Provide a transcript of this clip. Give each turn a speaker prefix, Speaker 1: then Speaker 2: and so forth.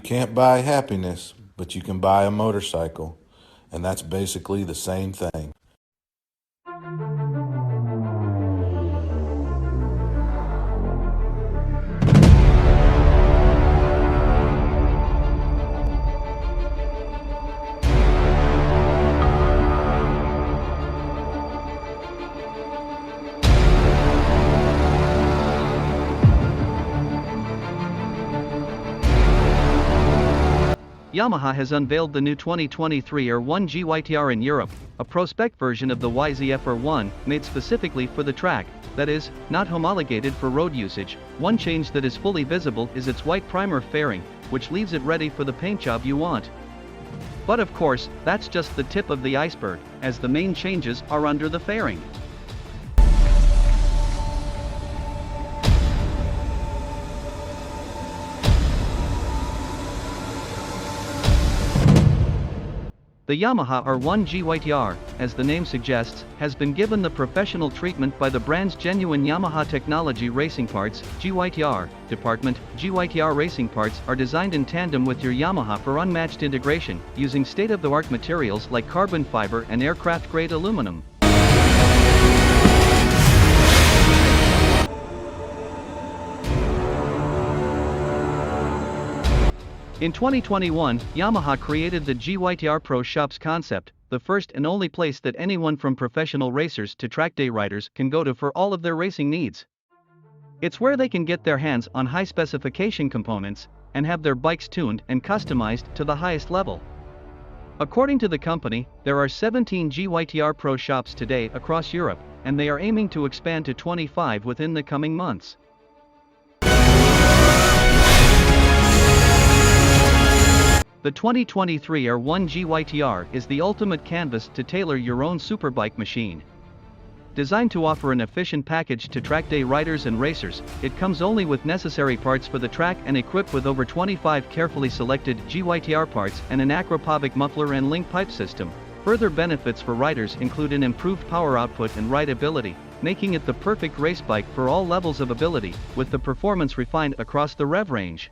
Speaker 1: can't buy happiness, but you can buy a motorcycle, and that's basically the same thing.
Speaker 2: Yamaha has unveiled the new 2023 R1 GYTR in Europe, a pro-spec version of the YZ04 R1, made specifically for the track, that is, not homologated for road usage. One change that is fully visible is its white primer fairing, which leaves it ready for the paint job you want. But of course, that's just the tip of the iceberg, as the main changes are under the fairing. The Yamaha R1 GYTR, as the name suggests, has been given the professional treatment by the brand's genuine Yamaha Technology Racing Parts (GYTR) department. GYTR racing parts are designed in tandem with your Yamaha for unmatched integration, using state-of-the-art materials like carbon fiber and aircraft-grade aluminum. In 2021, Yamaha created the GYTR Pro Shops concept, the first and only place that anyone from professional racers to track day riders can go to for all of their racing needs. It's where they can get their hands on high-specification components, and have their bikes tuned and customized to the highest level. According to the company, there are 17 GYTR Pro Shops today across Europe, and they are aiming to expand to 25 within the coming months. The 2023 R1 GYTR is the ultimate canvas to tailor your own superbike machine. Designed to offer an efficient package to track day riders and racers, it comes only with necessary parts for the track and equipped with over 25 carefully selected GYTR parts and an Akrapovic muffler and link pipe system. Further benefits for riders include an improved power output and rideability, making it the perfect race bike for all levels of ability, with the performance refined across the rev range.